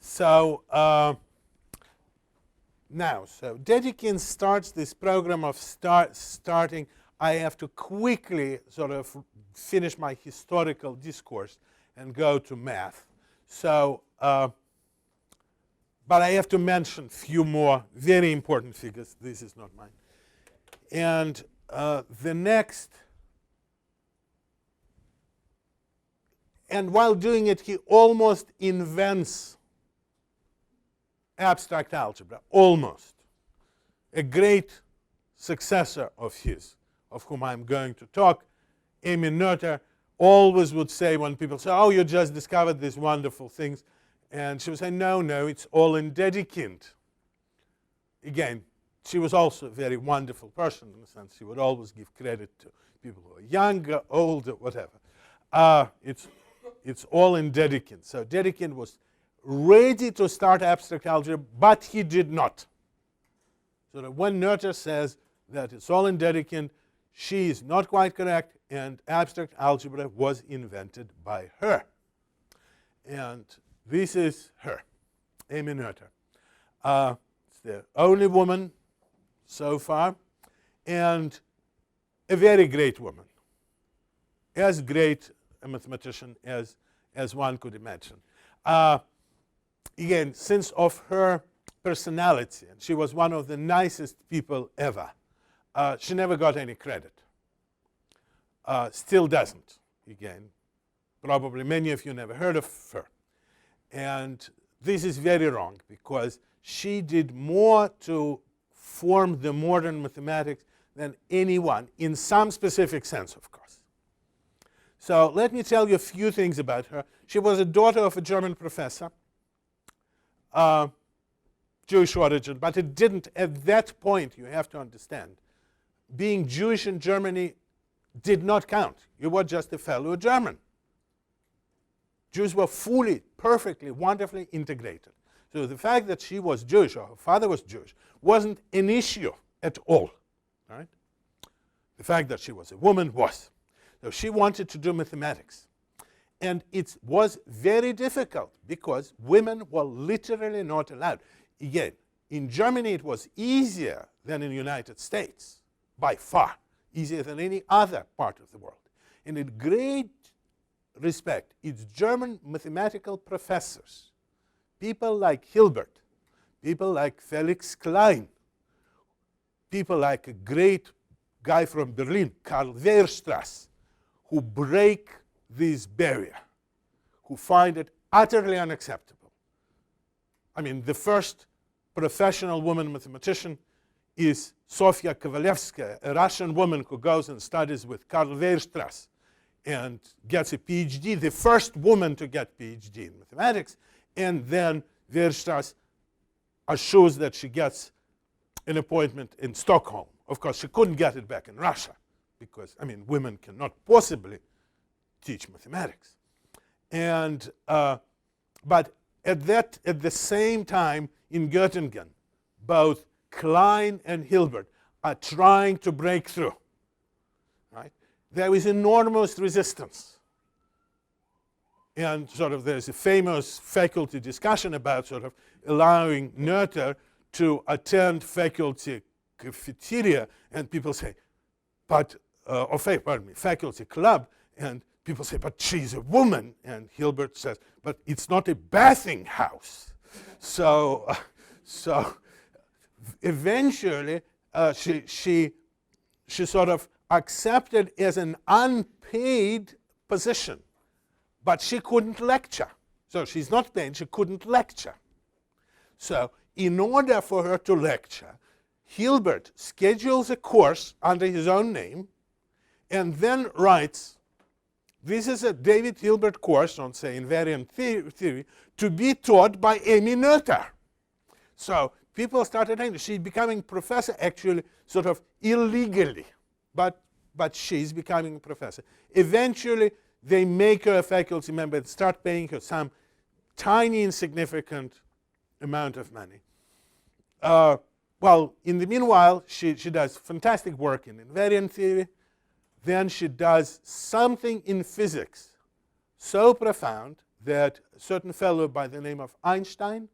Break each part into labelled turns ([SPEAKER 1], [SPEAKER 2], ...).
[SPEAKER 1] So now, so Dedekind starts this program of starting. I have to quickly sort of finish my historical discourse and go to math. So, but I have to mention a few more very important figures. This is not mine. And the next, and while doing it, he almost invents abstract algebra, almost. A great successor of his, of whom I'm going to talk, Amy Noether, always would say when people say, oh, you just discovered these wonderful things, and she would say, no, it's all in Dedekind. Again, she was also a very wonderful person in the sense she would always give credit to people who are younger, older, whatever. It's all in Dedekind. So Dedekind was ready to start abstract algebra, but he did not. So that when Noether says that it's all in Dedekind, she is not quite correct, and abstract algebra was invented by her. And this is her, Amy Noether. It's the only woman so far, and a very great woman, as great a mathematician as one could imagine. Again, since of her personality, and she was one of the nicest people ever, she never got any credit. Still doesn't, again. Probably many of you never heard of her. And this is very wrong, because she did more to form the modern mathematics than anyone, in some specific sense, of course. So let me tell you a few things about her. She was a daughter of a German professor, Jewish origin, but it didn't, at that point, you have to understand, being Jewish in Germany did not count. You were just a fellow German. Jews were fully, perfectly, wonderfully integrated. So the fact that she was Jewish, or her father was Jewish, wasn't an issue at all. Right? The fact that she was a woman was. So she wanted to do mathematics. And it was very difficult, because women were literally not allowed. Again, in Germany it was easier than in the United States, by far, easier than any other part of the world. And in great respect, its German mathematical professors, people like Hilbert, people like Felix Klein, people like a great guy from Berlin, Karl Weierstrass, who break this barrier, who find it utterly unacceptable. I mean, the first professional woman mathematician is Sofia Kovalevskaya, a Russian woman who goes and studies with Karl Weierstrass and gets a PhD, the first woman to get PhD in mathematics, and then Weierstrass assures that she gets an appointment in Stockholm. Of course, she couldn't get it back in Russia, because, I mean, women cannot possibly teach mathematics. And, but at the same time, in Göttingen, both Klein and Hilbert are trying to break through. Right? There is enormous resistance. And sort of there's a famous faculty discussion about sort of allowing Noether to attend faculty cafeteria, and people say, but, faculty club, and people say, but she's a woman. And Hilbert says, but it's not a bathing house. So eventually, she sort of accepted as an unpaid position, but she couldn't lecture. So she's not paid, she couldn't lecture. So in order for her to lecture, Hilbert schedules a course under his own name and then writes, this is a David Hilbert course on, say, invariant theory to be taught by Amy Noether. So people started thinking she's becoming professor, actually sort of illegally, but she's becoming a professor. Eventually, they make her a faculty member and start paying her some tiny, insignificant amount of money. Well, in the meanwhile, she does fantastic work in invariant theory. Then she does something in physics so profound that a certain fellow by the name of Einstein,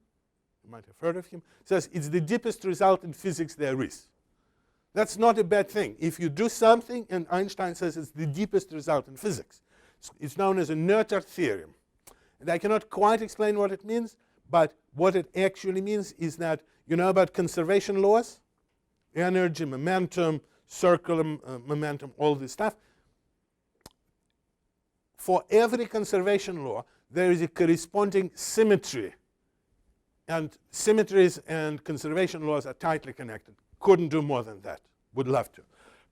[SPEAKER 1] you might have heard of him, says it's the deepest result in physics there is. That's not a bad thing. If you do something and Einstein says it's the deepest result in physics, it's known as a Noether theorem. And I cannot quite explain what it means, but what it actually means is that you know about conservation laws? Energy, momentum, circular momentum, all this stuff. For every conservation law, there is a corresponding symmetry. And symmetries and conservation laws are tightly connected. Couldn't do more than that. Would love to.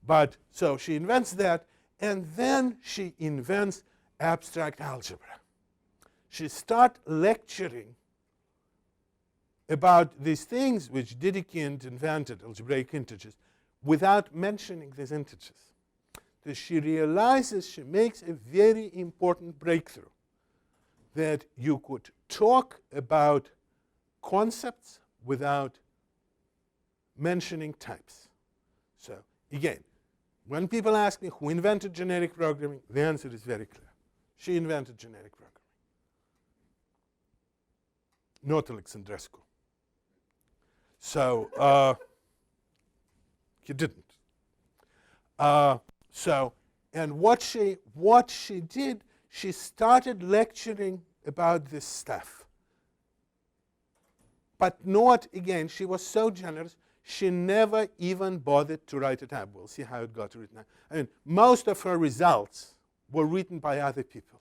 [SPEAKER 1] But so she invents that, and then she invents abstract algebra. She starts lecturing about these things which Dedekind invented, algebraic integers, without mentioning these integers. So she realizes, she makes a very important breakthrough, that you could talk about concepts without mentioning types. So again, when people ask me who invented generic programming, the answer is very clear. She invented generic programming. Not Alexandrescu. So he didn't. And what she did, she started lecturing about this stuff. But not, again, she was so generous, she never even bothered to write it up. We'll see how it got written up. I mean, most of her results were written by other people,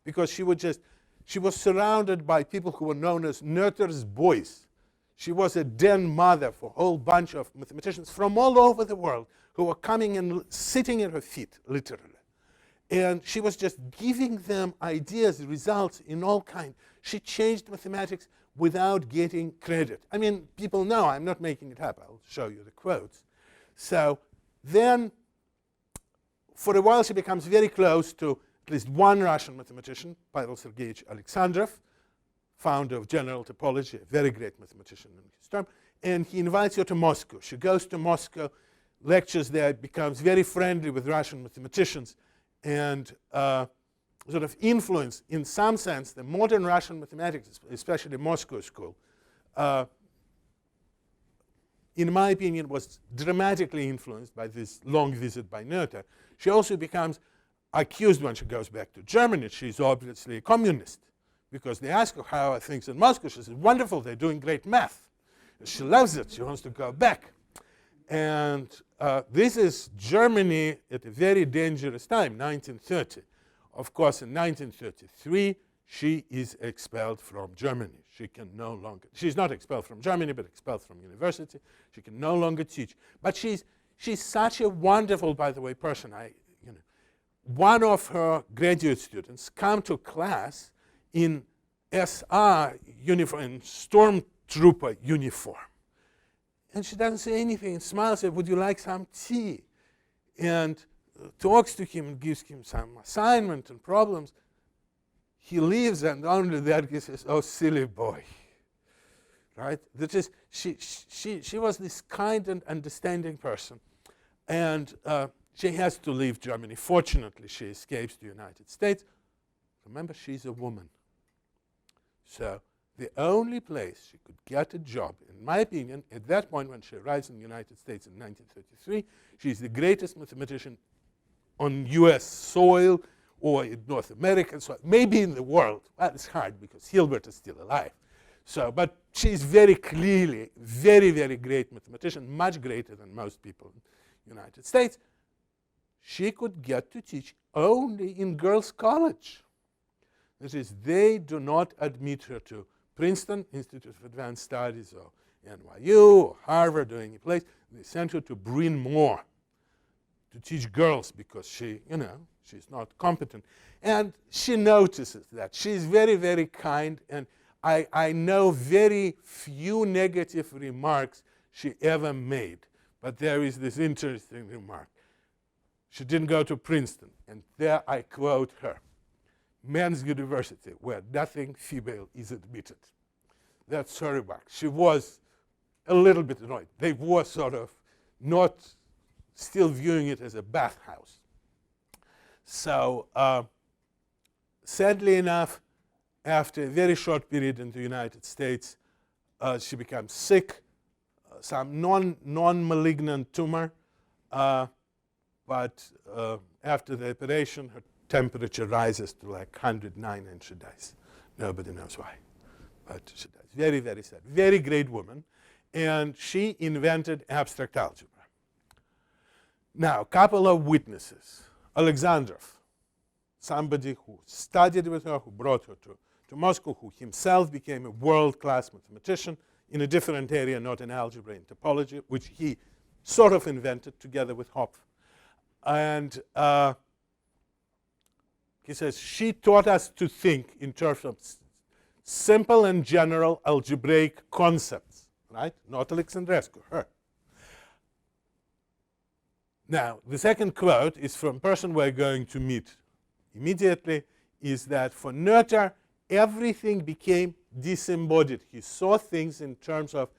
[SPEAKER 1] because she was surrounded by people who were known as Noether's boys. She was a den mother for a whole bunch of mathematicians from all over the world who were coming and sitting at her feet, literally. And she was just giving them ideas, results in all kinds. She changed mathematics without getting credit. I mean, people know, I'm not making it up. I'll show you the quotes. So then, for a while, she becomes very close to at least one Russian mathematician, Pavel Sergeyevich Alexandrov, founder of general topology, a very great mathematician in his time. And he invites her to Moscow. She goes to Moscow, lectures there, becomes very friendly with Russian mathematicians, and sort of influence, in some sense, the modern Russian mathematics, especially Moscow school, in my opinion, was dramatically influenced by this long visit by Noether. She also becomes accused when she goes back to Germany. She's obviously a communist, because they ask her how are things in Moscow. She says, wonderful, they're doing great math. She loves it. She wants to go back. And this is Germany at a very dangerous time, 1930. Of course, in 1933, she is expelled from Germany. She can no longer, she's not expelled from Germany, but expelled from university. She can no longer teach. But she's such a wonderful, by the way, person. One of her graduate students come to class in SR uniform, in stormtrooper uniform. And she doesn't say anything and smiles, says, would you like some tea? And talks to him and gives him some assignment and problems. He leaves, and only that he says, oh, silly boy. Right? That is, she was this kind and understanding person. And she has to leave Germany. Fortunately, she escapes the United States. Remember, she's a woman. So the only place she could get a job, in my opinion, at that point when she arrives in the United States in 1933, she's the greatest mathematician on US soil or in North American soil, maybe in the world. Well, it's hard because Hilbert is still alive. So, but she's very clearly very, very great mathematician, much greater than most people in the United States. She could get to teach only in girls' college. That is, they do not admit her to Princeton, Institute of Advanced Studies, or NYU, or Harvard, or any place. They sent her to Bryn Mawr to teach girls because she, she's not competent. And she notices that. She's very, very kind, and I know very few negative remarks she ever made. But there is this interesting remark. She didn't go to Princeton, and there I quote her. Men's university where nothing female is admitted. That's her remark. She was a little bit annoyed. They were sort of not still viewing it as a bathhouse. So sadly enough, after a very short period in the United States, she became sick, some non-malignant tumor, but after the operation, her temperature rises to like 109 and she dies. Nobody knows why, but she dies. Very, very sad. Very great woman. And she invented abstract algebra. Now, a couple of witnesses. Alexandra, somebody who studied with her, who brought her to Moscow, who himself became a world-class mathematician in a different area, not in algebra, in topology, which he sort of invented together with Hopf. And he says, she taught us to think in terms of simple and general algebraic concepts, right? Not Alexandrescu, her. Now, the second quote is from a person we're going to meet immediately, is that for Noether, everything became disembodied. He saw things in terms of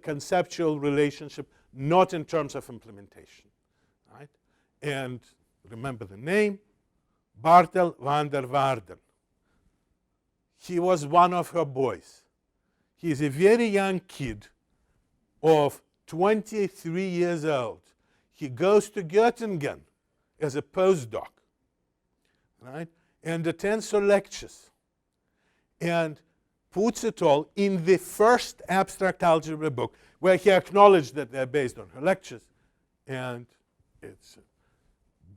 [SPEAKER 1] conceptual relationship, not in terms of implementation, right? And remember the name, Bartel van der Waarden. He was one of her boys. He is a very young kid of 23 years old. He goes to Göttingen as a postdoc, right? And attends her lectures and puts it all in the first abstract algebra book, where he acknowledged that they're based on her lectures. And it's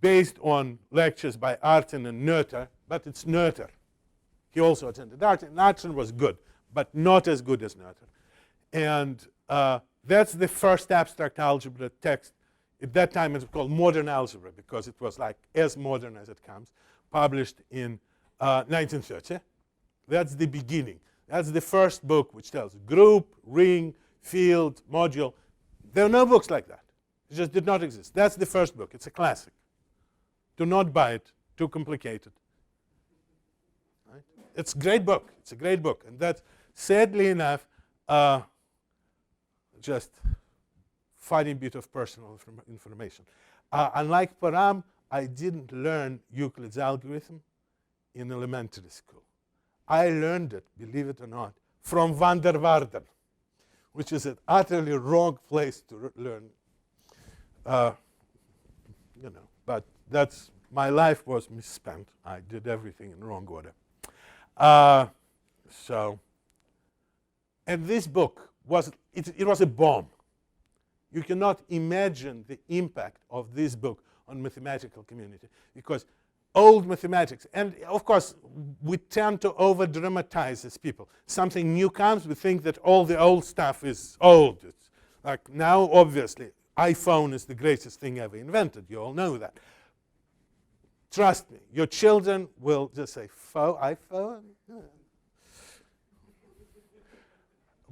[SPEAKER 1] based on lectures by Artin and Noether, but it's Noether. He also attended Artin. Artin was good, but not as good as Noether. And that's the first abstract algebra text. At that time, it was called Modern Algebra, because it was like as modern as it comes, published in 1930. That's the beginning. That's the first book which tells group, ring, field, module. There are no books like that. It just did not exist. That's the first book. It's a classic. Do not buy it. Too complicated. Right? It's a great book. It's a great book. And that's, sadly enough, just funny bit of personal information. Unlike Param, I didn't learn Euclid's algorithm in elementary school. I learned it, believe it or not, from van der Waarden, which is an utterly wrong place to learn. But that's, my life was misspent. I did everything in wrong order. And this book was, it was a bomb. You cannot imagine the impact of this book on mathematical community, because old mathematics, and of course we tend to over dramatize as people. Something new comes, we think that all the old stuff is old. It's like now, obviously, iPhone is the greatest thing ever invented. You all know that. Trust me, your children will just say, iPhone?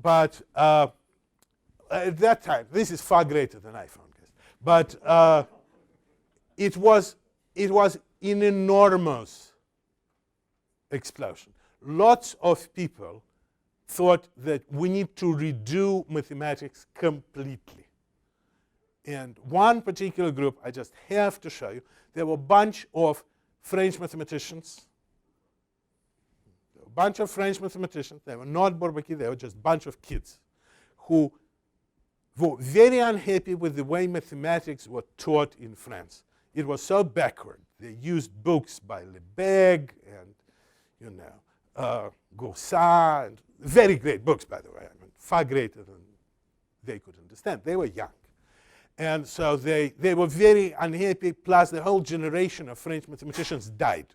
[SPEAKER 1] But at that time, this is far greater than iPhone, guys. But it was an enormous explosion. Lots of people thought that we need to redo mathematics completely. And one particular group, I just have to show you, there were a bunch of French mathematicians. They were not Bourbaki, they were just a bunch of kids who were very unhappy with the way mathematics were taught in France. It was so backward. They used books by Lebesgue and, Corsets, and very great books, by the way. I mean, far greater than they could understand. They were young. And so they were very unhappy, plus the whole generation of French mathematicians died.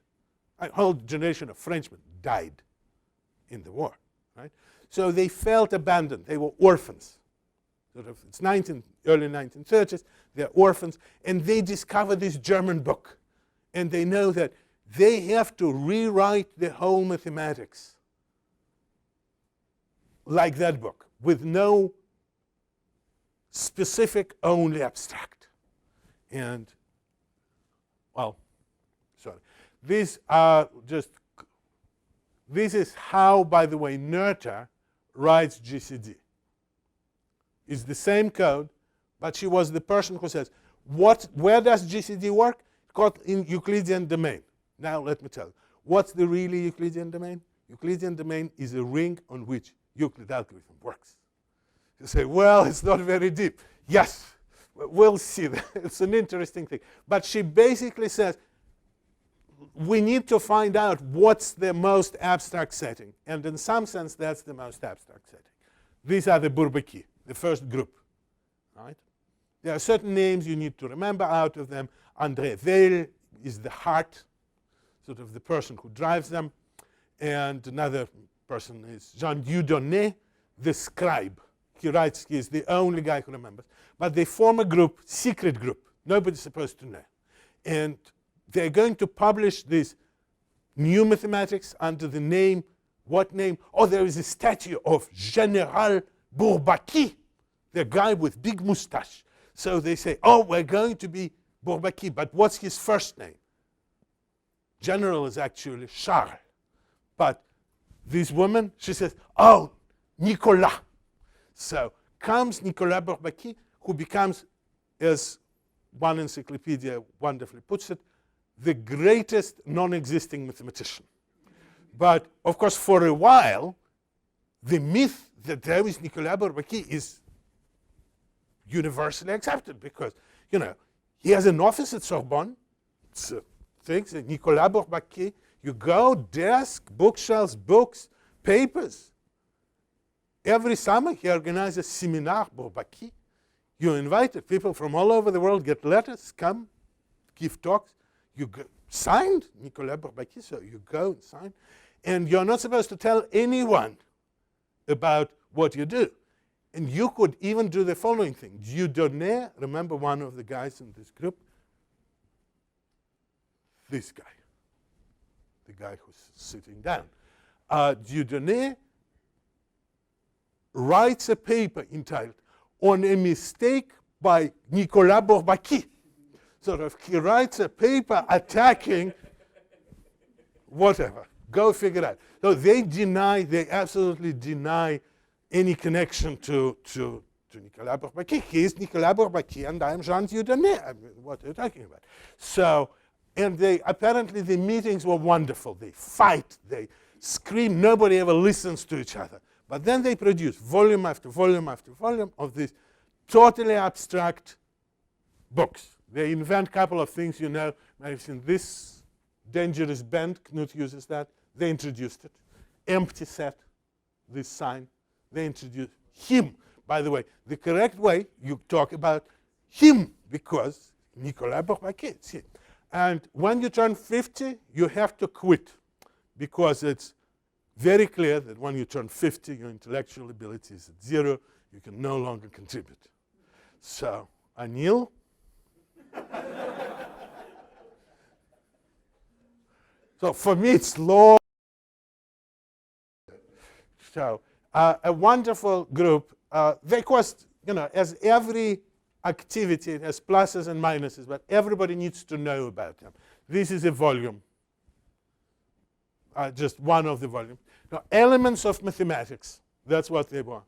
[SPEAKER 1] A whole generation of Frenchmen died in the war, right? So they felt abandoned. They were orphans. It's early 1930s. They're orphans, and they discover this German book, and they know that they have to rewrite the whole mathematics like that book, with no specific, only abstract. And, well, sorry. These are just, this is how, by the way, Noether writes GCD. It's the same code, but she was the person who says, where does GCD work? It's called in Euclidean domain. Now let me tell you, what's the really Euclidean domain? Euclidean domain is a ring on which Euclid algorithm works. You say, well, it's not very deep. Yes, we'll see that. It's an interesting thing. But she basically says, we need to find out what's the most abstract setting. And in some sense, that's the most abstract setting. These are the Bourbaki, the first group. Right? There are certain names you need to remember out of them. André Weil is the heart, sort of the person who drives them. And another person is Jean Dieudonné, the scribe. He writes, he is the only guy who remembers. But they form a group, secret group. Nobody's supposed to know. And they're going to publish this new mathematics under the name, what name? Oh, there is a statue of General Bourbaki, the guy with big mustache. So they say, oh, we're going to be Bourbaki, but what's his first name? General is actually Charles. But this woman, she says, oh, Nicolas. So comes Nicolas Bourbaki, who becomes, as one encyclopedia wonderfully puts it, the greatest non-existing mathematician. But, of course, for a while, the myth that there is Nicolas Bourbaki is universally accepted because, you know, he has an office at Sorbonne. It's things, Nicolas Bourbaki. You go, desk, bookshelves, books, papers. Every summer, he organizes Seminar Bourbaki. You're invited. People from all over the world get letters, come, give talks. You go, signed Nicolas Bourbaki, so you go and sign. And you're not supposed to tell anyone about what you do. And you could even do the following thing. Dieudonné, remember one of the guys in this group? This guy, the guy who's sitting down. Dieudonné writes a paper entitled On a Mistake by Nicolas Bourbaki. Sort of, he writes a paper attacking whatever. Go figure out. So they absolutely deny any connection to Nicolas Bourbaki. He is Nicolas Bourbaki, and I am Jean Dieudonné. I mean, what are you talking about? So, and apparently the meetings were wonderful. They fight, they scream, nobody ever listens to each other. But then they produce volume after volume after volume of these totally abstract books. They invent a couple of things, you know. I've seen this dangerous bend. Knut uses that. They introduced it. Empty set, this sign. They introduced him. By the way, the correct way, you talk about him because Nicolas Bourbaki, it's him. And when you turn 50, you have to quit because it's very clear that when you turn 50, your intellectual ability is at 0. You can no longer contribute. So, Anil. So for me, it's law. So a wonderful group. They cost, you know, as every activity, it has pluses and minuses, but everybody needs to know about them. This is a volume, just one of the volumes. Now, elements of mathematics, that's what they were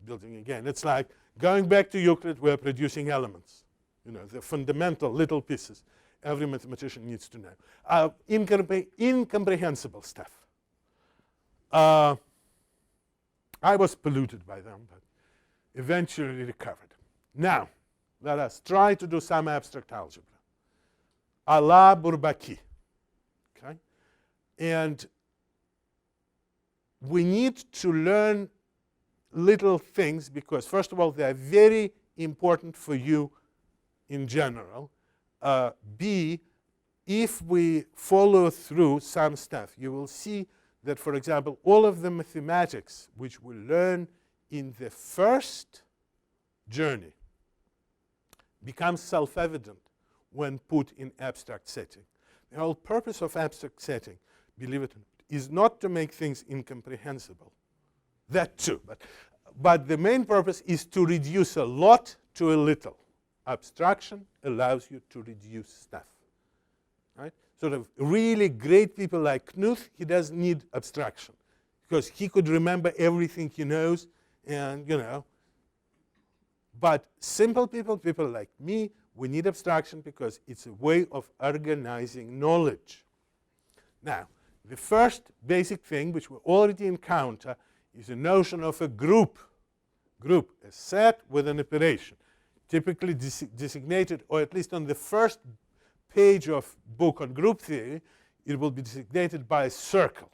[SPEAKER 1] building again. It's like going back to Euclid, we're producing elements. You know, the fundamental little pieces every mathematician needs to know. Incomprehensible stuff. I was polluted by them, but eventually recovered. Now, let us try to do some abstract algebra. A la Bourbaki. Okay? And we need to learn little things because, first of all, they are very important for you in general. B, if we follow through some stuff, you will see that, for example, all of the mathematics which we learn in the first journey becomes self-evident when put in abstract setting. The whole purpose of abstract setting, believe it or not, is not to make things incomprehensible. That too. But the main purpose is to reduce a lot to a little. Abstraction allows you to reduce stuff. Right? Sort of really great people like Knut, he doesn't need abstraction because he could remember everything he knows and, you know. But simple people, people like me, we need abstraction because it's a way of organizing knowledge. Now, the first basic thing which we already encounter is the notion of a group. Group, a set with an operation, typically designated, or at least on the first page of book on group theory, it will be designated by a circle.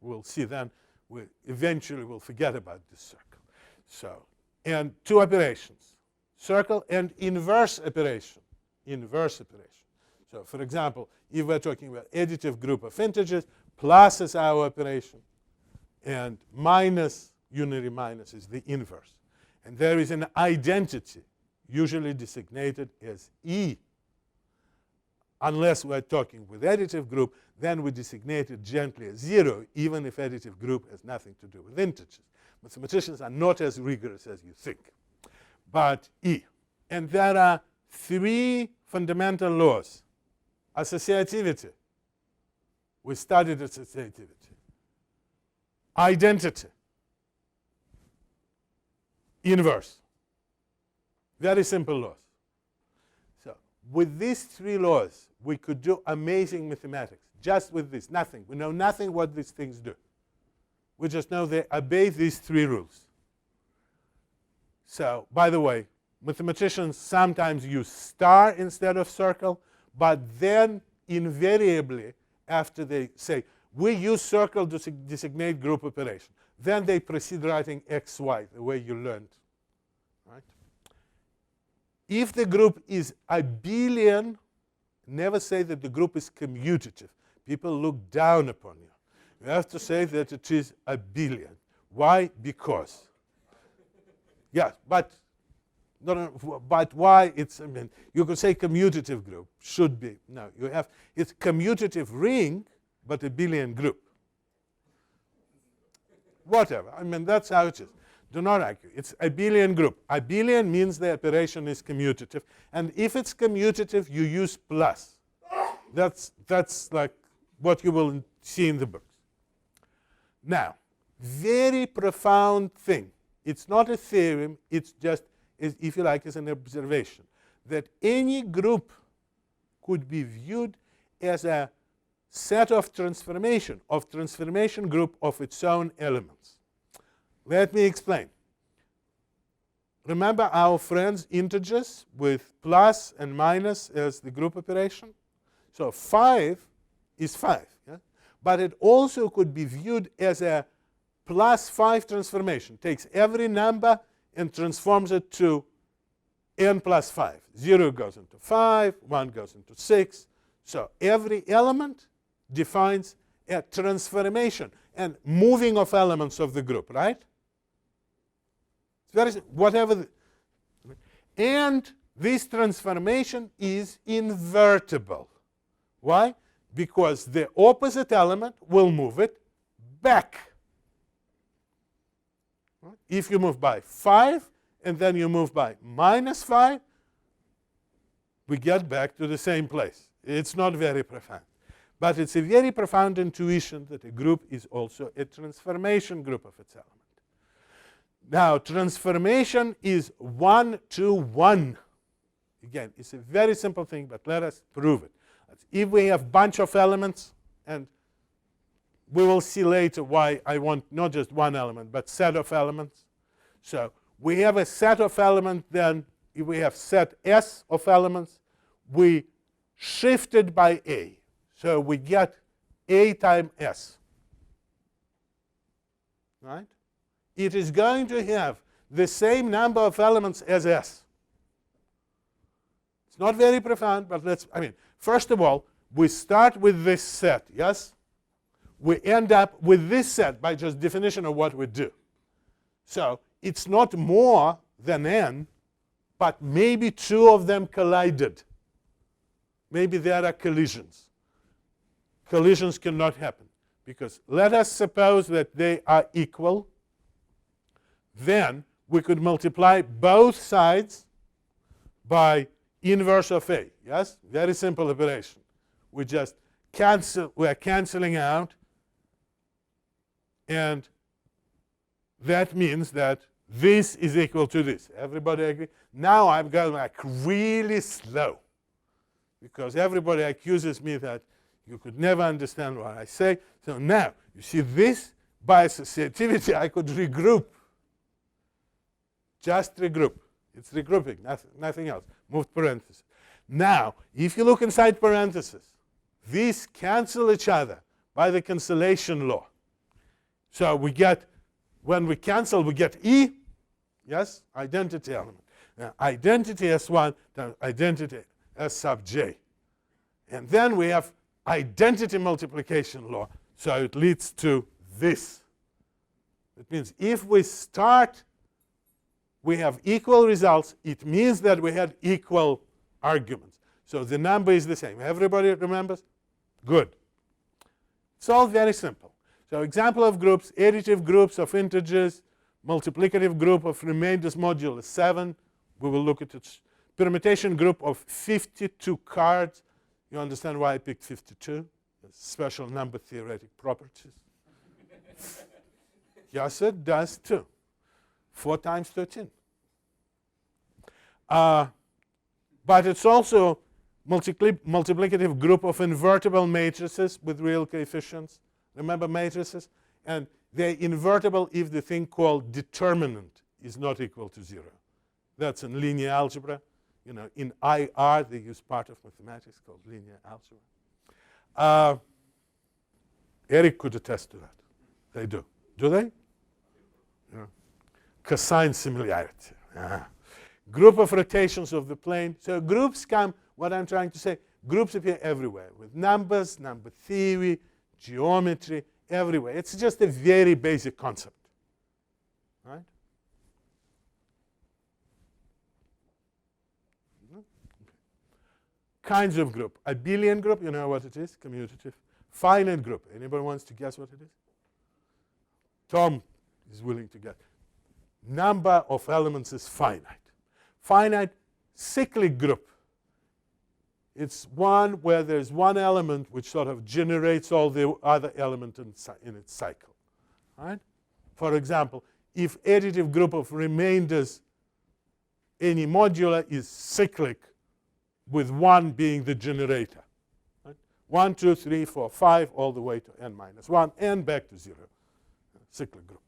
[SPEAKER 1] We'll see then, we eventually will forget about this circle. So, and two operations, circle and inverse operation. Inverse operation. So, for example, if we're talking about additive group of integers, plus is our operation, and minus, unary minus, is the inverse. And there is an identity, usually designated as E. Unless we're talking with additive group, then we designate it gently as 0, even if additive group has nothing to do with integers. Mathematicians are not as rigorous as you think. But E. And there are three fundamental laws. Associativity. We studied associativity. Identity. Inverse. Very simple laws. So with these three laws, we could do amazing mathematics. Just with this, nothing. We know nothing what these things do. We just know they obey these three rules. So, by the way, mathematicians sometimes use star instead of circle, but then invariably, after they say, we use circle to designate group operation, then they proceed writing XY, the way you learned. Right? If the group is abelian, never say that the group is commutative. People look down upon you. You have to say that it is abelian. Why? Because. Yes, but but why? It's, I mean, you could say commutative group. Should be. No, you have, it's commutative ring, but abelian group. Whatever. I mean, that's how it is. Do not argue. It's abelian group. Abelian means the operation is commutative. And if it's commutative, you use plus. That's like what you will see in the books. Now, very profound thing. It's not a theorem. It's just, if you like, is an observation. That any group could be viewed as a set of transformation group of its own elements. Let me explain. Remember our friends integers with plus and minus as the group operation? So 5 is 5. Yeah? But it also could be viewed as a plus 5 transformation. Takes every number and transforms it to n plus 5. 0 goes into 5, 1 goes into 6. So every element defines a transformation and moving of elements of the group, right? It's very whatever. And this transformation is invertible. Why? Because the opposite element will move it back. If you move by 5 and then you move by minus 5, we get back to the same place. It's not very profound. But it's a very profound intuition that a group is also a transformation group of its element. Now, transformation is 1 to 1. Again, it's a very simple thing, but let us prove it. If we have a bunch of elements, and we will see later why I want not just one element, but set of elements. So we have a set of elements, then if we have set S of elements, we shift it by A. So we get A times S. Right? It is going to have the same number of elements as S. It's not very profound, but first of all, we start with this set, yes? We end up with this set by just definition of what we do. So it's not more than n, but maybe two of them collided. Maybe there are collisions. Collisions cannot happen because let us suppose that they are equal. Then we could multiply both sides by inverse of A. Yes? Very simple operation. We just cancel, we are canceling out, and that means that this is equal to this. Everybody agree? Now I'm going like really slow because everybody accuses me that You could never understand what I say. So now, you see this, by associativity, I could regroup. Just regroup. It's regrouping, nothing else. Moved parentheses. Now, if you look inside parentheses, these cancel each other by the cancellation law. So we get, when we cancel, we get E, yes, identity element. Now, identity S1 times identity S sub j. And then we have identity multiplication law. So it leads to this. It means if we start, we have equal results, it means that we had equal arguments. So the number is the same. Everybody remembers? Good. It's all very simple. So example of groups, additive groups of integers, multiplicative group of remainders modulus 7. We will look at it. Permutation group of 52 cards. You understand why I picked 52? Special number theoretic properties. Yes, it does too. 4 times 13. But it's also multiplicative group of invertible matrices with real coefficients. Remember matrices? And they're invertible if the thing called determinant is not equal to 0. That's in linear algebra. You know, in IR, they use part of mathematics called linear algebra. Eric could attest to that. They do. Do they? Yeah. Cosine similarity. Group of rotations of the plane. So groups come, what I'm trying to say, groups appear everywhere with numbers, number theory, geometry, everywhere. It's just a very basic concept. Right? Okay. Kinds of group. Abelian group, you know what it is, commutative. Finite group. Anybody wants to guess what it is? Tom is willing to guess. Number of elements is finite. Finite cyclic group. It's one where there's one element which sort of generates all the other elements in its cycle. Right? For example, if additive group of remainders, any modular is cyclic with 1 being the generator. Right? 1, 2, 3, 4, 5, all the way to n minus 1 and back to 0. Cyclic group.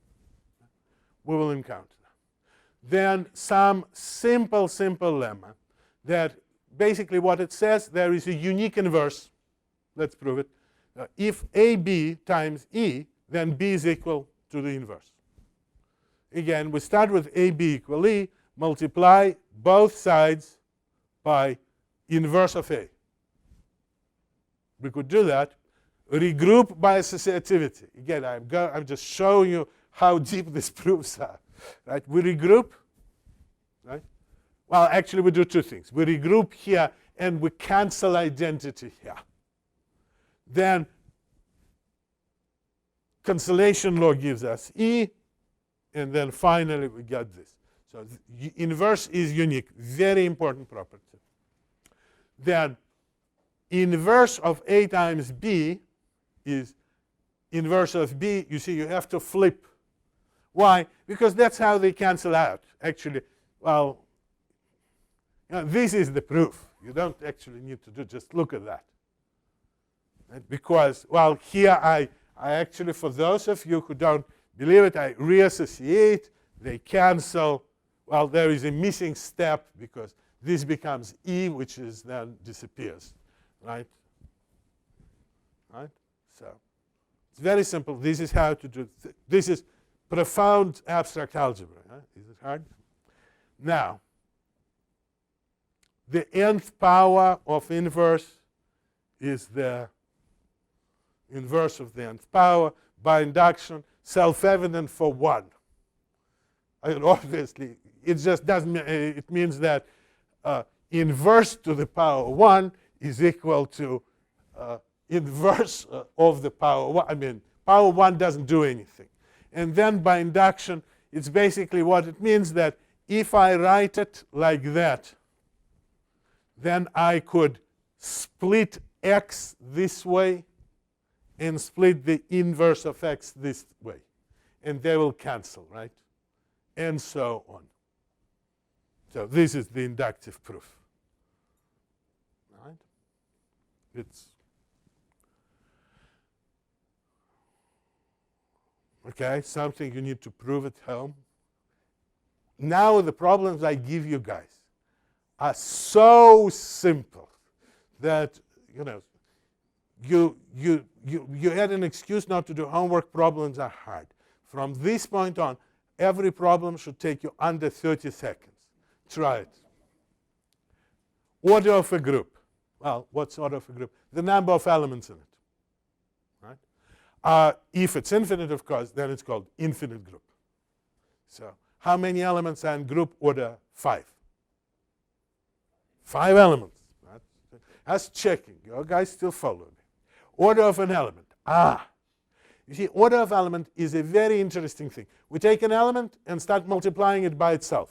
[SPEAKER 1] We will encounter that. Then some simple lemma that basically what it says, there is a unique inverse. Let's prove it. If AB times E, then B is equal to the inverse. Again, we start with AB equal E, multiply both sides by inverse of A. We could do that. Regroup by associativity. Again, I'm just showing you how deep these proofs are. Right? We regroup. Right? Well, actually, we do 2 things. We regroup here, and we cancel identity here. Then cancellation law gives us E, and then finally we get this. So the inverse is unique. Very important property. Then inverse of A times B is inverse of B. You see, you have to flip. Why? Because that's how they cancel out. Actually, well, you know, this is the proof. You don't actually need to do, just look at that. Right? Because, well, here I actually, for those of you who don't believe it, I reassociate, they cancel. Well, there is a missing step because this becomes E, which is then disappears, right? Right? So it's very simple. This is how to do it. This is profound abstract algebra. Huh? Is it hard? Now, the nth power of inverse is the inverse of the nth power by induction, self-evident for 1. And obviously, it just doesn't. It means that inverse to the power 1 is equal to inverse of the power 1. I mean, power 1 doesn't do anything. And then by induction, it's basically what it means that if I write it like that, then I could split x this way and split the inverse of x this way. And they will cancel, right? And so on. So this is the inductive proof. Right? It's Okay, something you need to prove at home. Now the problems I give you guys are so simple that, you had an excuse not to do homework. Problems are hard. From this point on, every problem should take you under 30 seconds. Try it. Order of a group. Well, what's order of a group? The number of elements in it. Right? If it's infinite, of course, then it's called infinite group. So how many elements are in group order 5? 5 elements. Right? That's checking. You guys still follow me. Order of an element. You see, order of element is a very interesting thing. We take an element and start multiplying it by itself.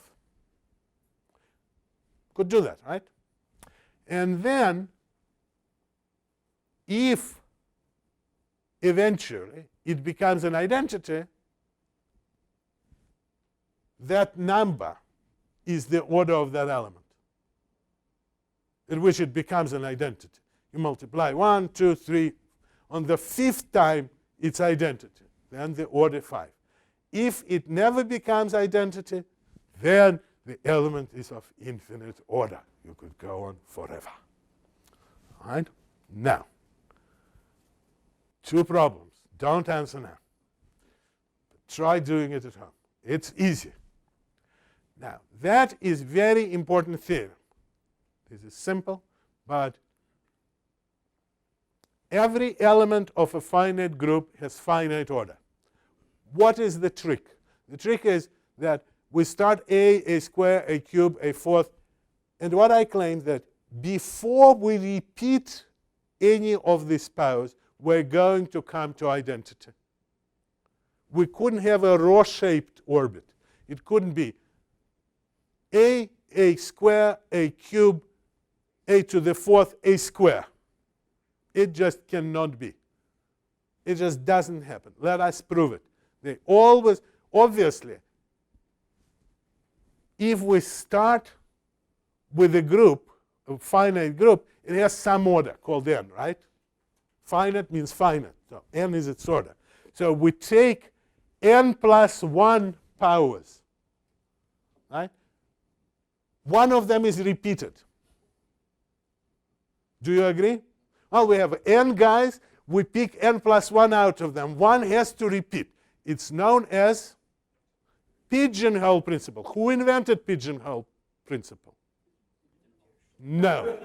[SPEAKER 1] Could do that, right? And then, if eventually it becomes an identity, that number is the order of that element in which it becomes an identity. You multiply 1, 2, 3. On the 5th time, it's identity. Then the order 5. If it never becomes identity, then the element is of infinite order. You could go on forever. All right? Now, 2 problems. Don't answer now. But try doing it at home. It's easy. Now, that is very important theorem. This is simple, but every element of a finite group has finite order. What is the trick? The trick is that we start a square, a cube, a fourth. And what I claim that before we repeat any of these powers, we're going to come to identity. We couldn't have a row-shaped orbit. It couldn't be a square, a cube, a to the 4th, a square. It just cannot be. It just doesn't happen. Let us prove it. They always, obviously, if we start with a group, a finite group, it has some order called n, right? Finite means finite. So n is its order. So we take n plus 1 powers, right? One of them is repeated. Do you agree? Well, we have n guys. We pick n plus 1 out of them. One has to repeat. It's known as pigeonhole principle. Who invented pigeonhole principle? No.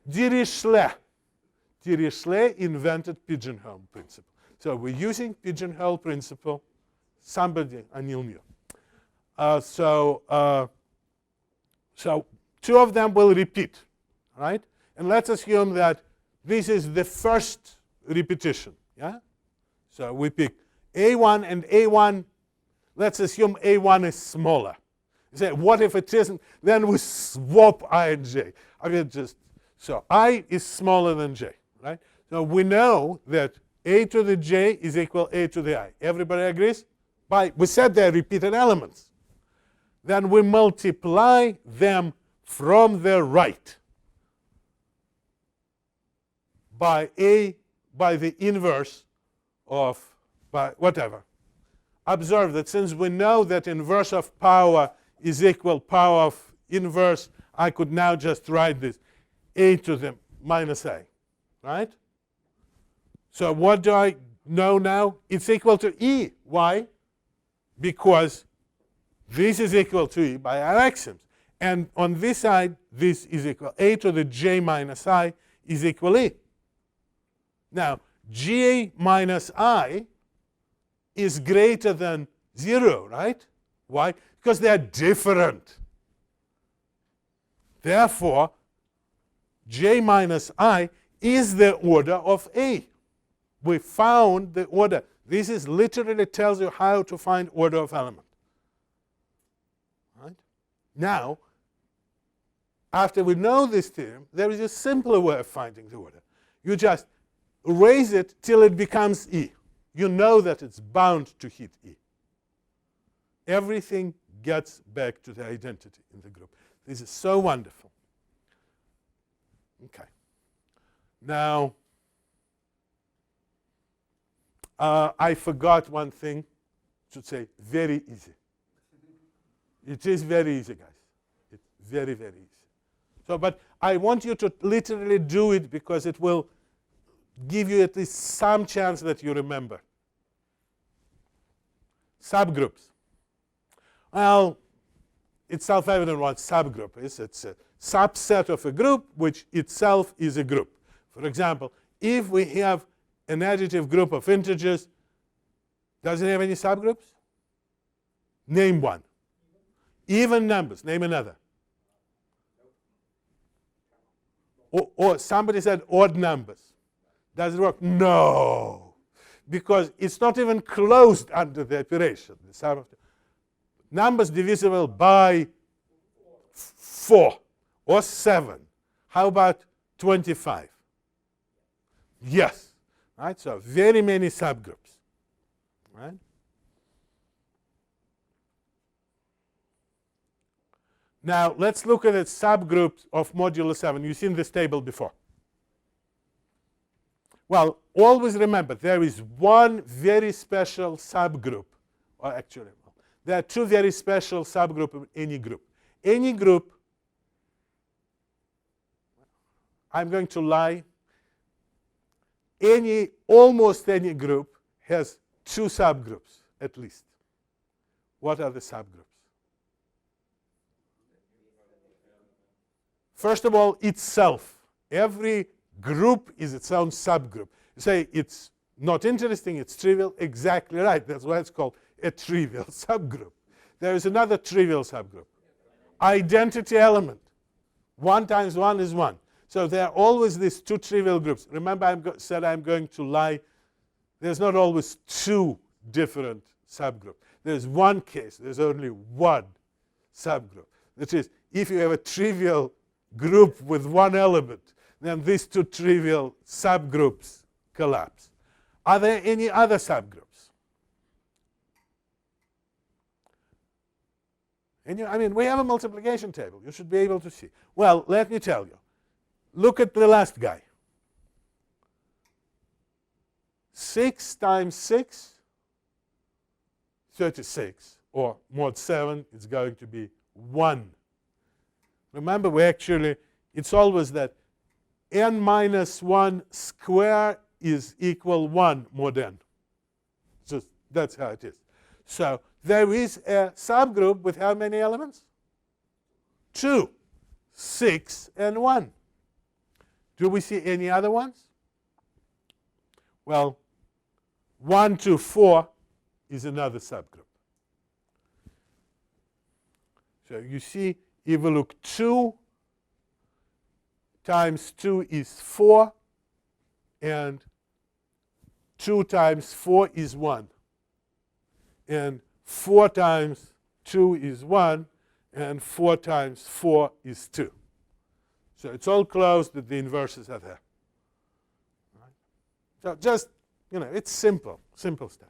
[SPEAKER 1] Dirichlet. Dirichlet invented pigeonhole principle. So we're using pigeonhole principle. Somebody, Anil knew. So 2 of them will repeat, right? And let's assume that this is the first repetition. Yeah? So we pick A1 and A1. Let's assume A1 is smaller. You say, what if it isn't? Then we swap I and J. I mean, so I is smaller than J, right? So we know that A to the J is equal A to the I. Everybody agrees? We said they're repeated elements. Then we multiply them from the right by the inverse of, by whatever. Observe that since we know that inverse of power is equal power of inverse, I could now just write this a to the minus a, right? So what do I know now? It's equal to e. Why? Because this is equal to e by our axioms. And on this side, this is equal. A to the j minus I is equal e. Now, j minus I is greater than 0, right? Why? Because they are different. Therefore, j minus I is the order of A. We found the order. This is literally tells you how to find order of element. Right? Now, after we know this theorem, there is a simpler way of finding the order. You just raise it till it becomes E. You know that it's bound to hit E. Everything gets back to the identity in the group. This is so wonderful. Okay. Now, I forgot one thing. Should say very easy. It is very easy, guys. It's very, very easy. So, but I want you to literally do it because it will give you at least some chance that you remember. Subgroups. Well, it's self-evident what subgroup is. It's a subset of a group which itself is a group. For example, if we have an additive group of integers, does it have any subgroups? Name one. Even numbers. Name another. Or somebody said odd numbers. Does it work? No. Because it's not even closed under the operation. The sum of the numbers divisible by 4 or 7. How about 25? Yes. Right? So very many subgroups. Right? Now let's look at the subgroups of modulo 7. You've seen this table before. Well, always remember there is one very special subgroup, or actually there are two very special subgroups of any group. Any group, I'm going to lie, almost any group has two subgroups at least. What are the subgroups? First of all, itself. Every group is its own subgroup. You say it's not interesting, it's trivial. Exactly right. That's why it's called a trivial subgroup. There is another trivial subgroup. Identity element. 1 times 1 is 1. So there are always these two trivial groups. Remember I said I'm going to lie. There's not always two different subgroups. There's one case. There's only one subgroup. That is, if you have a trivial group with one element, then these two trivial subgroups collapse. Are there any other subgroups? I mean, we have a multiplication table. You should be able to see. Well, let me tell you. Look at the last guy. 6 times 6, 36. Or mod 7, it's going to be 1. Remember, it's always that n minus 1 square is equal 1 mod n. Just that's how it is. So there is a subgroup with how many elements? 2, 6, and 1. Do we see any other ones? Well, 1 to 4 is another subgroup. So you see, if we look 2 times 2 is 4, and 2 times 4 is 1. And 4 times 2 is 1, and 4 times 4 is 2. So it's all closed, that the inverses are there. Right? So just, it's simple stuff.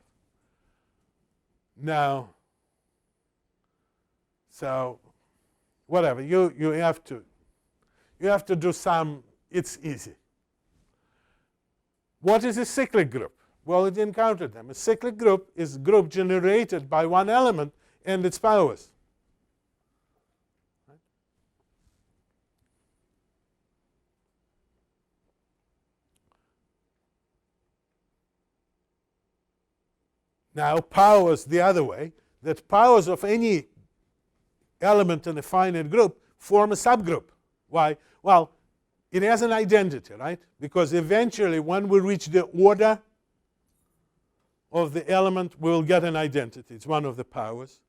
[SPEAKER 1] Now, so whatever, you have to do some, it's easy. What is a cyclic group? Well, we encountered them. A cyclic group is a group generated by one element and its powers. Right? Now, powers the other way, that powers of any element in a finite group form a subgroup. Why? Well, it has an identity, right? Because eventually, when we reach the order of the element, we will get an identity. It's one of the powers.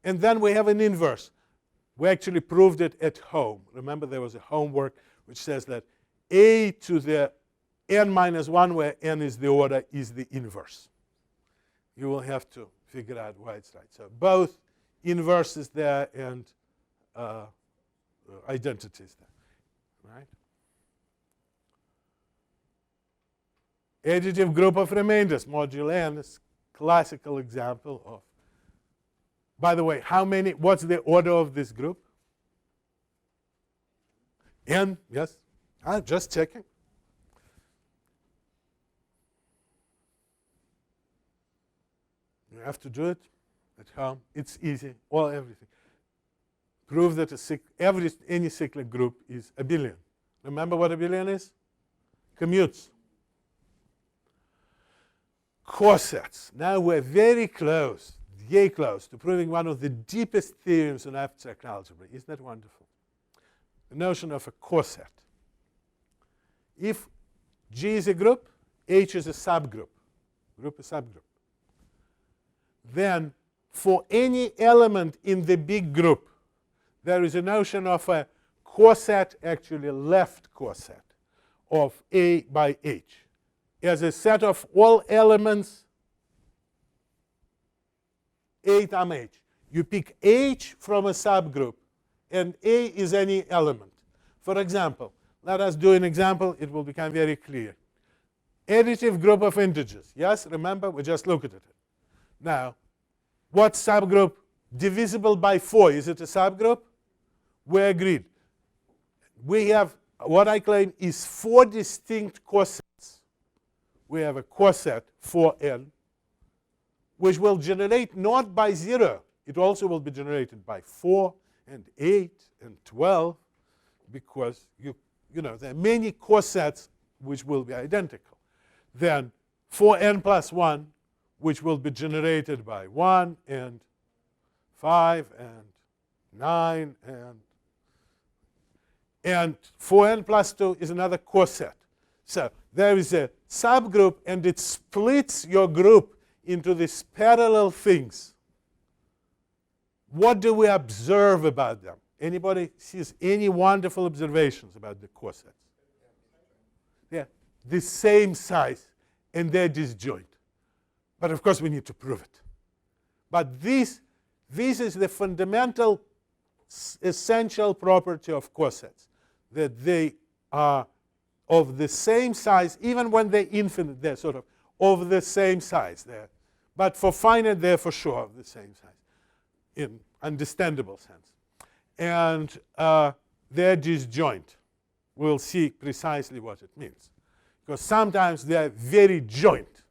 [SPEAKER 1] And then we have an inverse. We actually proved it at home. Remember, there was a homework which says that a to the n minus 1, where n is the order, is the inverse. You will have to figure out why it's right. So both inverses there and identities there. Right? Additive group of remainders, modulo n, is a classical example of. By the way, what's the order of this group? N, yes? Just checking. have to do it at home. It's easy, or everything. Prove that any cyclic group is abelian. Remember what abelian is? Commutes. Corsets. Now we're very close, yay close, to proving one of the deepest theorems in abstract algebra. Isn't that wonderful? The notion of a corset. If G is a group, H is a subgroup. Group is subgroup. Then for any element in the big group, there is a notion of a corset, actually left corset, of A by H. As a set of all elements A times H. You pick H from a subgroup, and A is any element. For example, let us do an example. It will become very clear. Additive group of integers. Yes, remember, we just looked at it. Now, what subgroup? Divisible by 4. Is it a subgroup? We agreed. We have, what I claim is 4 distinct corsets. We have a corset 4n, which will generate not by 0. It also will be generated by 4 and 8 and 12, because you know there are many corsets which will be identical. Then 4n plus 1, which will be generated by 1 and 5 and 9 and 4n plus 2 is another corset. So there is a subgroup, and it splits your group into these parallel things. What do we observe about them? Anybody sees any wonderful observations about the corsets? Yeah, the same size, and they're disjoint. But of course, we need to prove it. But this is the fundamental, essential property of corsets, that they are of the same size. Even when they're infinite, they're sort of the same size there. But for finite, they're for sure of the same size, in understandable sense. And they're disjoint. We'll see precisely what it means. Because sometimes they're very joint.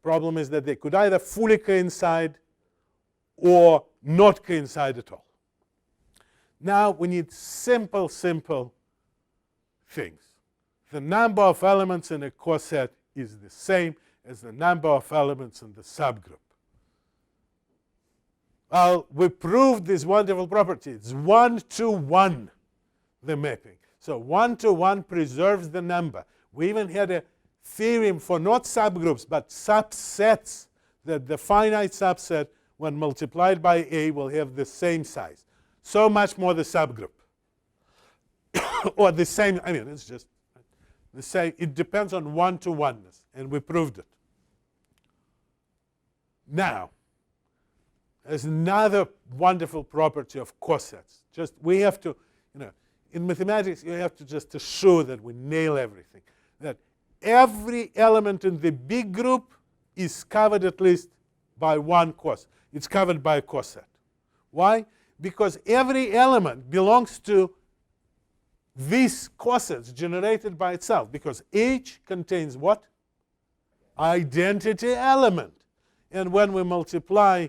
[SPEAKER 1] Problem is that they could either fully coincide or not coincide at all. Now we need simple things. The number of elements in a corset is the same as the number of elements in the subgroup. Well, we proved this wonderful property. It's 1-to-1, the mapping. So 1-to-1 preserves the number. We even had a theorem for not subgroups, but subsets, that the finite subset, when multiplied by A, will have the same size. So much more the subgroup. Or the same, I mean, it's just the same. It depends on 1-to-oneness, and we proved it. Now, there's another wonderful property of corsets. Just we have to, in mathematics, you have to just assure that we nail everything. That every element in the big group is covered at least by one corset. It's covered by a corset. Why? Because every element belongs to these corsets generated by itself. Because H contains what? Identity element. And when we multiply,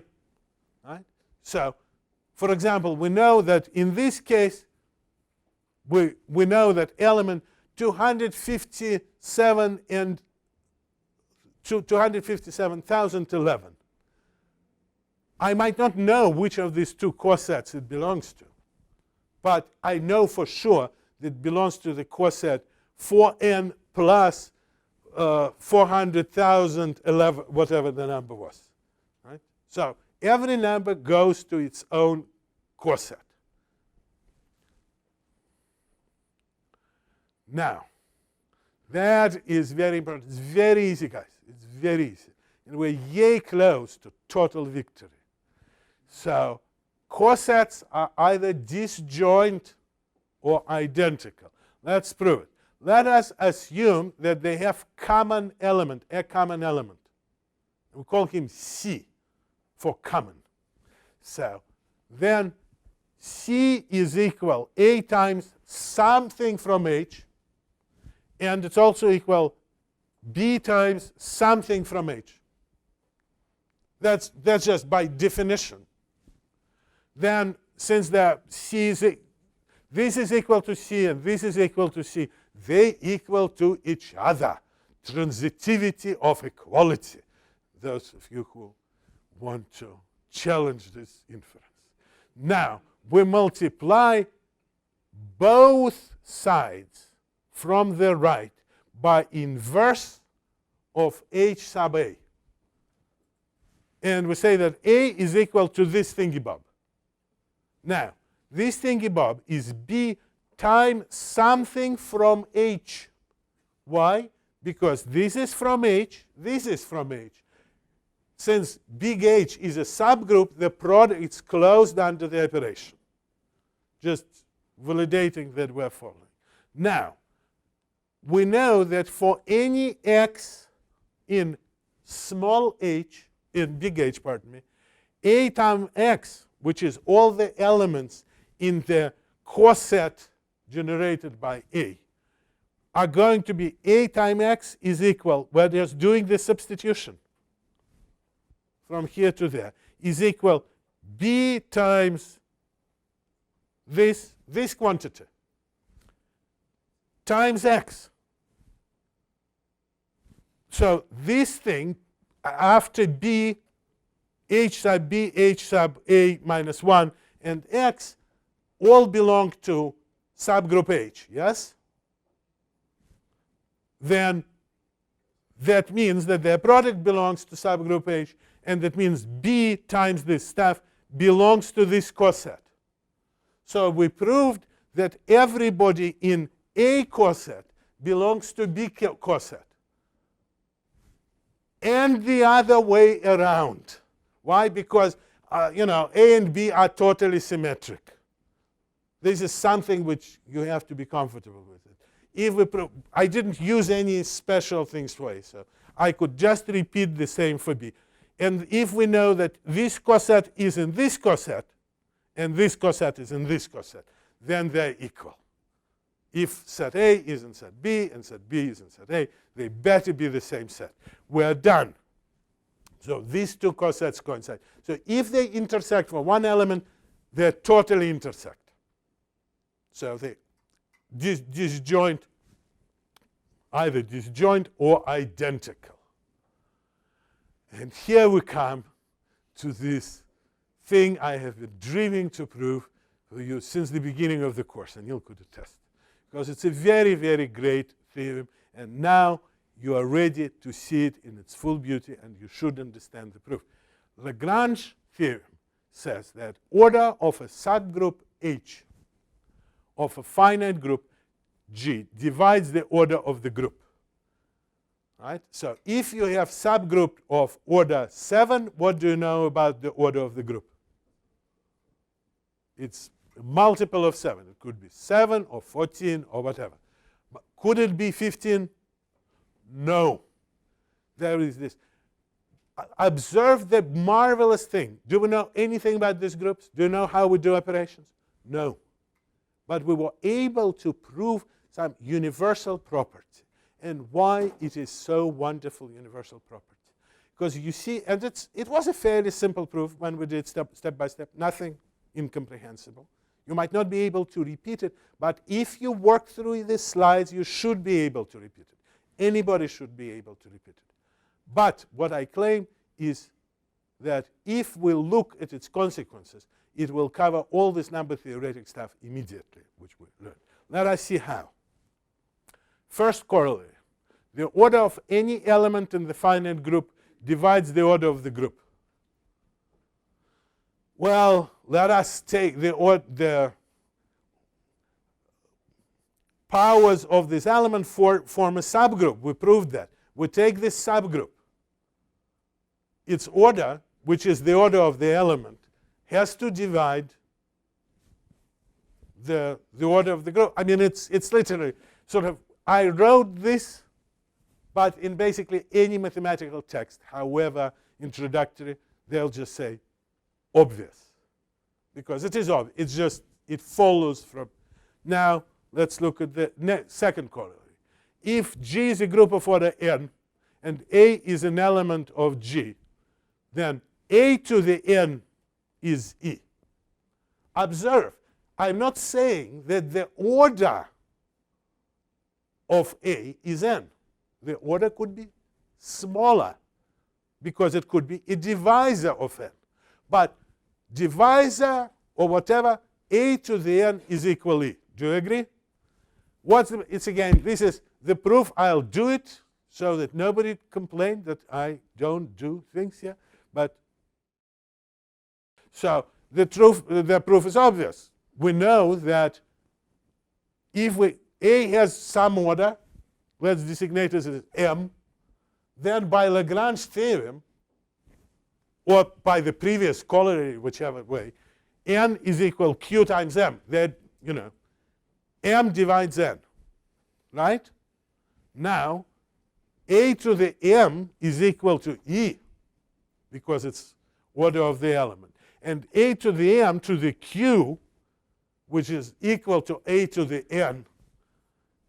[SPEAKER 1] right? So, for example, we know that in this case, we know that element 257 and 257,011. I might not know which of these two corsets it belongs to, but I know for sure that it belongs to the corset 4n plus 400,011, whatever the number was. Right? So every number goes to its own corset. Now, that is very important. It's very easy, guys. It's very easy. And we're yay close to total victory. So corsets are either disjoint or identical. Let's prove it. Let us assume that they have common element, a common element. We call him C for common. So then C is equal A times something from H, and it's also equal B times something from H. That's just by definition. Then since the C is, this is equal to C and this is equal to C, they equal to each other. Transitivity of equality. Those of you who want to challenge this inference. Now, we multiply both sides from the right by inverse of H sub A. And we say that A is equal to this thingy bob. Now, this thingy bob is B times something from H. Why? Because this is from H, this is from H. Since big H is a subgroup, the product is closed under the operation. Just validating that we're following. Now, we know that for any x in small h, in big H, pardon me, A times x, which is all the elements in the coset generated by A, are going to be A times x is equal, we're just doing the substitution from here to there, is equal B times this quantity times x. So this thing, after B, H sub B, H sub A minus 1, and x, all belong to subgroup H, yes? Then that means that their product belongs to subgroup H, and that means B times this stuff belongs to this coset. So we proved that everybody in A coset belongs to B coset. And the other way around. Why? Because A and B are totally symmetric. This is something which you have to be comfortable with it. If we I didn't use any special things for A, so I could just repeat the same for B. And if we know that this coset is in this coset, and this coset is in this coset, then they're equal. If set A is in set B, and set B is in set A, they better be the same set. We're done. So these two cosets coincide. So if they intersect for one element, they totally intersect. So they disjoint, either disjoint or identical. And here we come to this thing I have been dreaming to prove for you since the beginning of the course, and you could attest. Because it's a very, very great theorem, and now you are ready to see it in its full beauty, and you should understand the proof. Lagrange theorem says that order of a subgroup H of a finite group G divides the order of the group. Right? So if you have subgroup of order 7, what do you know about the order of the group? It's a multiple of 7. It could be 7 or 14 or whatever. But could it be 15? No. There is this. Observe the marvelous thing. Do we know anything about these groups? Do you know how we do operations? No. But we were able to prove some universal property. And why it is so wonderful universal property. Because you see, and it was a fairly simple proof when we did step by step, nothing incomprehensible. You might not be able to repeat it, but if you work through the slides, you should be able to repeat it. Anybody should be able to repeat it. But what I claim is that if we look at its consequences, it will cover all this number theoretic stuff immediately, which we learned. Let us see how. First corollary. The order of any element in the finite group divides the order of the group. Well, let us take the powers of this element form a subgroup. We proved that. We take this subgroup. Its order, which is the order of the element, has to divide the order of the group. I mean, it's literally sort of, I wrote this, but in basically any mathematical text, however introductory, they'll just say obvious. Because it is obvious. It's just, it follows from. Now, let's look at the second corollary. If G is a group of order n, and A is an element of G, then A to the n is E. Observe, I'm not saying that the order of A is n. The order could be smaller because it could be a divisor of n. But divisor or whatever, A to the n is equal E. Do you agree? It's again, this is the proof. I'll do it so that nobody complains that I don't do things here. But so the proof is obvious. We know that if A has some order, let's designate it as M, then by Lagrange theorem, or by the previous corollary, whichever way, n is equal q times m. That, m divides n, right? Now, A to the m is equal to E, because it's order of the element. And A to the m to the q, which is equal to A to the n,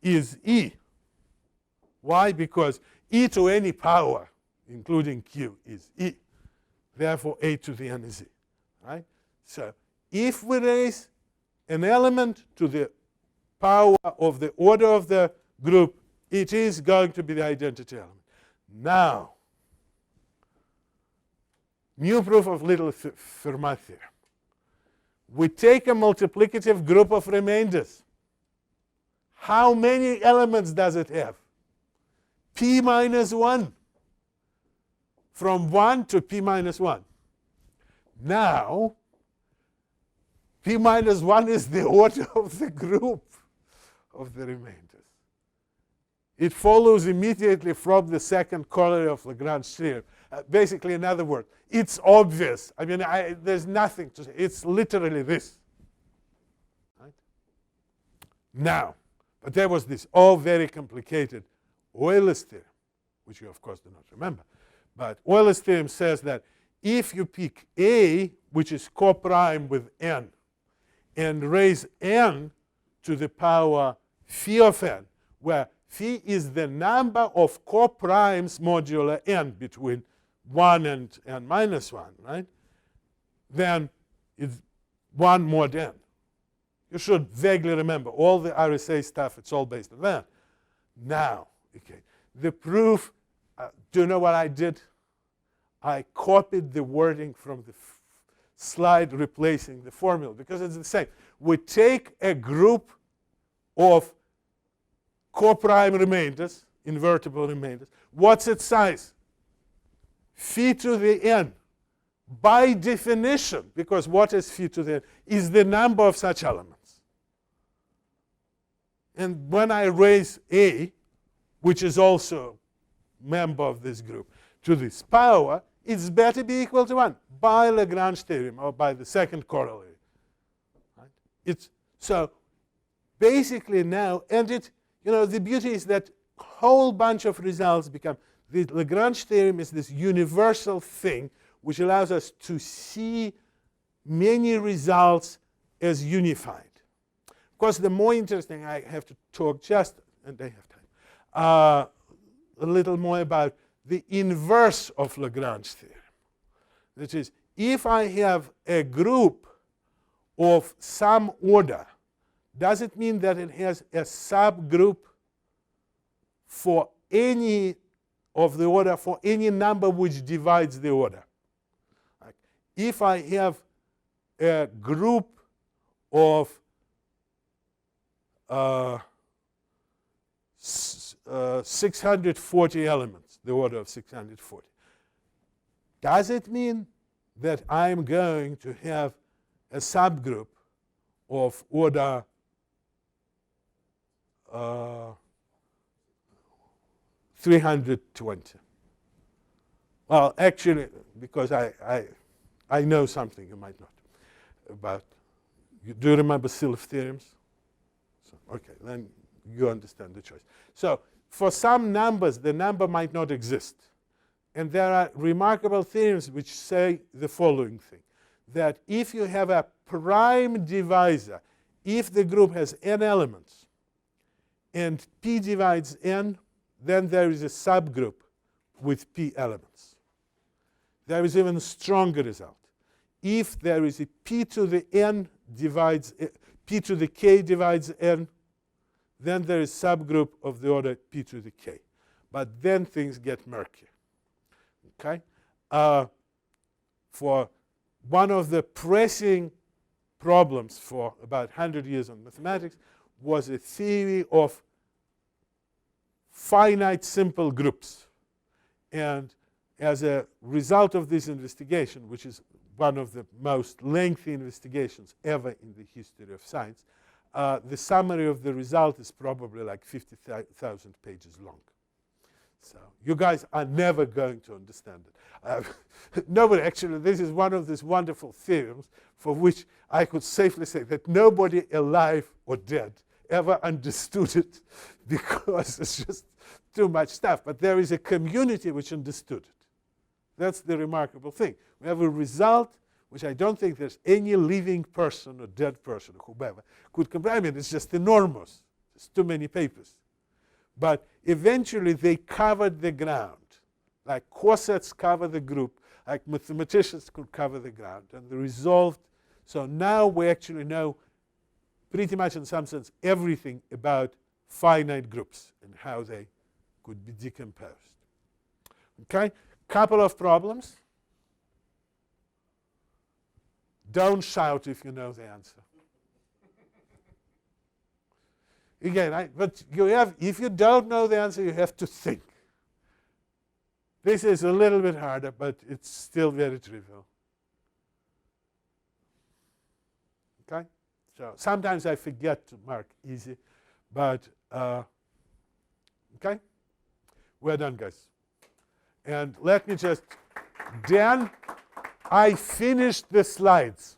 [SPEAKER 1] is E. Why? Because E to any power, including q, is E. Therefore, A to the n is E. Right? So if we raise an element to the power of the order of the group, it is going to be the identity element. Now, new proof of little Fermat theorem. We take a multiplicative group of remainders. How many elements does it have? P minus 1. From 1 to P minus 1. Now, P minus 1 is the order of the group of the remainders. It follows immediately from the second corollary of Lagrange theorem. Basically, in other words, it's obvious. I mean, there's nothing to say. It's literally this. Right? Now, but there was this all very complicated Oilless theorem, which you, of course, do not remember. But Oilless theorem says that if you pick A, which is co-prime with n, and raise n to the power phi of n, where phi is the number of co-primes modulo n between 1 and n minus 1, right? Then it's 1 mod n. You should vaguely remember all the RSA stuff. It's all based on that. Now, okay, the proof, do you know what I did? I copied the wording from the slide replacing the formula because it's the same. We take a group of co-prime remainders, invertible remainders. What's its size? Phi to the n. By definition, because what is phi to the n? Is the number of such elements. And when I raise A, which is also a member of this group, to this power, it's better be equal to 1 by Lagrange theorem or by the second corollary. Right? So basically now, and the beauty is that a whole bunch of results become, the Lagrange theorem is this universal thing which allows us to see many results as unified. Of course, the more interesting, I have to talk just, and I have time, a little more about the inverse of Lagrange theorem. That is, if I have a group of some order, does it mean that it has a subgroup for any of the order, for any number which divides the order? Like if I have a group of 640 elements, the order of 640. Does it mean that I'm going to have a subgroup of order 320? Well, actually, because I know something you might not about. Do you remember Sylph theorems? Okay, then you understand the choice. So for some numbers, the number might not exist. And there are remarkable theorems which say the following thing, that if you have a prime divisor, if the group has n elements, and P divides n, then there is a subgroup with P elements. there is even a stronger result. If there is a p to the n divides p to the k divides n, then there is subgroup of the order p to the k. But then things get murky. Okay? For one of the pressing problems for about 100 years on mathematics was a theory of finite simple groups. And as a result of this investigation, which is one of the most lengthy investigations ever in the history of science, the summary of the result is probably like 50,000 pages long. So you guys are never going to understand it. Nobody, actually, this is one of these wonderful theorems for which I could safely say that nobody alive or dead ever understood it because it's just too much stuff. But there is a community which understood it. That's the remarkable thing. We have a result which I don't think there's any living person or dead person or whoever could compare. I mean, it's just enormous. There's too many papers. But eventually they covered the ground. Like Corsets cover the group, like mathematicians could cover the ground. And they resolved. So now we actually know pretty much in some sense everything about finite groups and how they could be decomposed. Okay? Couple of problems. Don't shout if you know the answer. Again, but you have, if you don't know the answer, you have to think. This is a little bit harder, but it's still very trivial. Okay? So sometimes I forget to mark easy, but okay? We're done, guys. And let me just, Dan, I finished the slides.